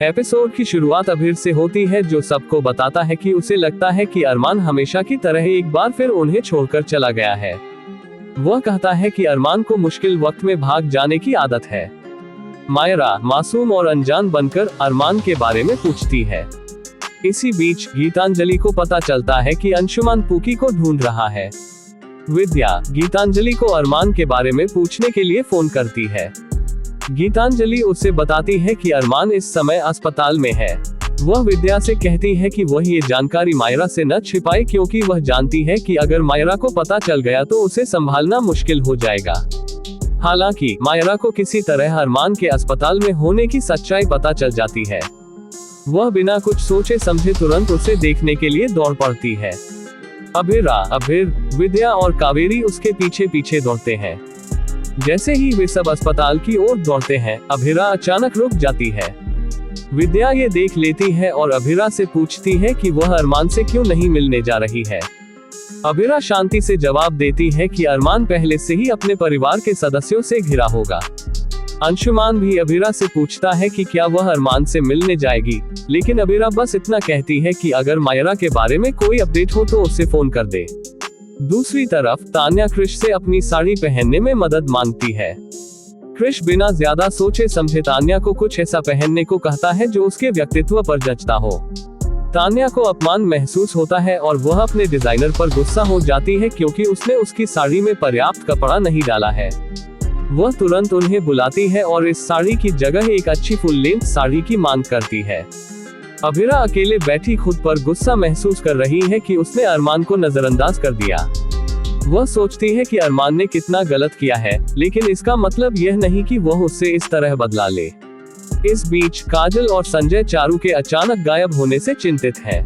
Episode की शुरुआत अभीर से होती है, जो सबको बताता है कि उसे लगता है कि अरमान हमेशा की तरह एक बार फिर उन्हें छोड़कर चला गया है। वह कहता है कि अरमान को मुश्किल वक्त में भाग जाने की आदत है। मायरा मासूम और अनजान बनकर अरमान के बारे में पूछती है। इसी बीच गीतांजलि को पता चलता है कि अंशुमान पूकी को ढूंढ रहा है। विद्या गीतांजलि को अरमान के बारे में पूछने के लिए फोन करती है। गीतांजलि उसे बताती है कि अरमान इस समय अस्पताल में है। वह विद्या से कहती है कि वह ये जानकारी मायरा से न छिपाए, क्योंकि वह जानती है कि अगर मायरा को पता चल गया तो उसे संभालना मुश्किल हो जाएगा। हालांकि मायरा को किसी तरह अरमान के अस्पताल में होने की सच्चाई पता चल जाती है। वह बिना कुछ सोचे समझे तुरंत उसे देखने के लिए दौड़ पड़ती है। अभीर, विद्या और कावेरी उसके पीछे पीछे दौड़ते हैं। जैसे ही वे सब अस्पताल की ओर दौड़ते हैं, अभीरा अचानक रुक जाती है। विद्या ये देख लेती है और अभीरा से पूछती है कि वह अरमान से क्यों नहीं मिलने जा रही है। अभीरा शांति से जवाब देती है कि अरमान पहले से ही अपने परिवार के सदस्यों से घिरा होगा। अंशुमान भी अभीरा से पूछता है कि क्या वह अरमान से मिलने जाएगी, लेकिन अभीरा बस इतना कहती है कि अगर मायरा के बारे में कोई अपडेट हो तो उसे फोन कर दे। दूसरी तरफ तान्या क्रिश से अपनी साड़ी पहनने में मदद मांगती है। क्रिश बिना ज्यादा सोचे समझे तान्या को कुछ ऐसा पहनने को कहता है जो उसके व्यक्तित्व पर जचता हो। तान्या को अपमान महसूस होता है और वह अपने डिजाइनर पर गुस्सा हो जाती है, क्योंकि उसने उसकी साड़ी में पर्याप्त कपड़ा नहीं डाला है। वह तुरंत उन्हें बुलाती है और इस साड़ी की जगह एक अच्छी फुल लेंथ साड़ी की मांग करती है। अभीरा अकेले बैठी खुद पर गुस्सा महसूस कर रही है कि उसने अरमान को नजरअंदाज कर दिया। वह सोचती है कि अरमान ने कितना गलत किया है, लेकिन इसका मतलब यह नहीं कि वह उससे इस तरह बदला ले। इस बीच काजल और संजय चारू के अचानक गायब होने से चिंतित हैं।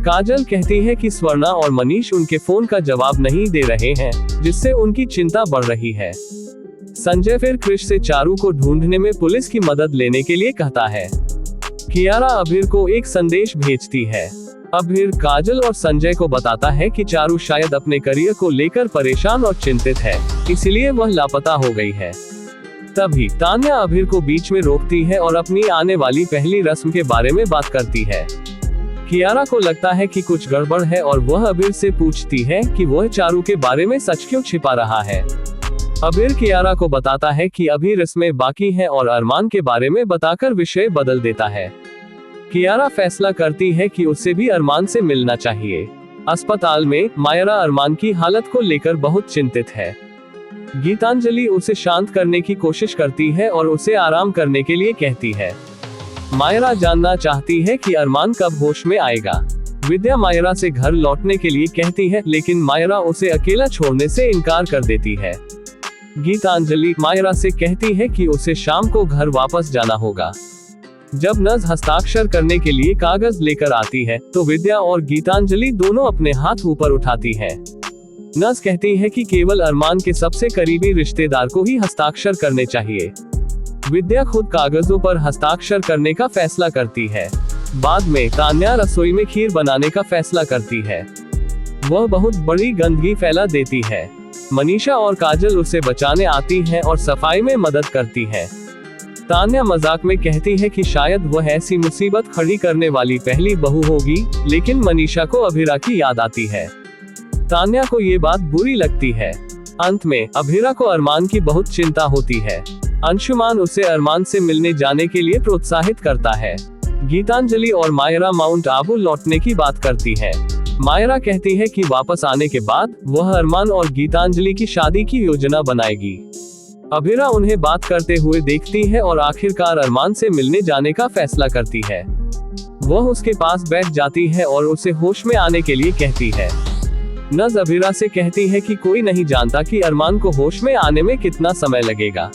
काजल कहती है कि स्वर्णा और मनीष उनके फोन का जवाब नहीं दे रहे हैं, जिससे उनकी चिंता बढ़ रही है। संजय फिर क्रिश से चारू को ढूंढने में पुलिस की मदद लेने के लिए कहता है। कियारा अभीर को एक संदेश भेजती है। अभीर काजल और संजय को बताता है कि चारू शायद अपने करियर को लेकर परेशान और चिंतित है, इसलिए वह लापता हो गई है। तभी तान्या अभीर को बीच में रोकती है और अपनी आने वाली पहली रस्म के बारे में बात करती है। कियारा को लगता है कि कुछ गड़बड़ है और वह अभीर से पूछती है कि वह चारू के बारे में सच क्यों छिपा रहा है। अभीर कियारा को बताता है कि अभी रस्में बाकी हैं और अरमान के बारे में बताकर विषय बदल देता है। कियारा फैसला करती है कि उसे भी अरमान से मिलना चाहिए। अस्पताल में मायरा अरमान की हालत को लेकर बहुत चिंतित है। गीतांजलि उसे शांत करने की कोशिश करती है और उसे आराम करने के लिए कहती है। मायरा जानना चाहती है कि अरमान कब होश में आएगा। विद्या मायरा से घर लौटने के लिए कहती है, लेकिन मायरा उसे अकेला छोड़ने से इनकार कर देती है। गीतांजलि मायरा से कहती है कि उसे शाम को घर वापस जाना होगा। जब नज हस्ताक्षर करने के लिए कागज लेकर आती है तो विद्या और गीतांजलि दोनों अपने हाथ ऊपर उठाती हैं। नज कहती है कि केवल अरमान के सबसे करीबी रिश्तेदार को ही हस्ताक्षर करने चाहिए। विद्या खुद कागजों पर हस्ताक्षर करने का फैसला करती है। बाद में तान्या रसोई में खीर बनाने का फैसला करती है। वह बहुत बड़ी गंदगी फैला देती है। मनीषा और काजल उसे बचाने आती हैं और सफाई में मदद करती हैं। तान्या मजाक में कहती है कि शायद वह ऐसी मुसीबत खड़ी करने वाली पहली बहू होगी, लेकिन मनीषा को अभीरा की याद आती है। तान्या को ये बात बुरी लगती है। अंत में अभीरा को अरमान की बहुत चिंता होती है। अंशुमान उसे अरमान से मिलने जाने के लिए प्रोत्साहित करता है। गीतांजलि और मायरा माउंट आबू लौटने की बात करती है। मायरा कहती है कि वापस आने के बाद वह अरमान और गीतांजलि की शादी की योजना बनाएगी। अभीरा उन्हें बात करते हुए देखती है और आखिरकार अरमान से मिलने जाने का फैसला करती है। वह उसके पास बैठ जाती है और उसे होश में आने के लिए कहती है। नज अभीरा से कहती है कि कोई नहीं जानता कि अरमान को होश में आने में कितना समय लगेगा।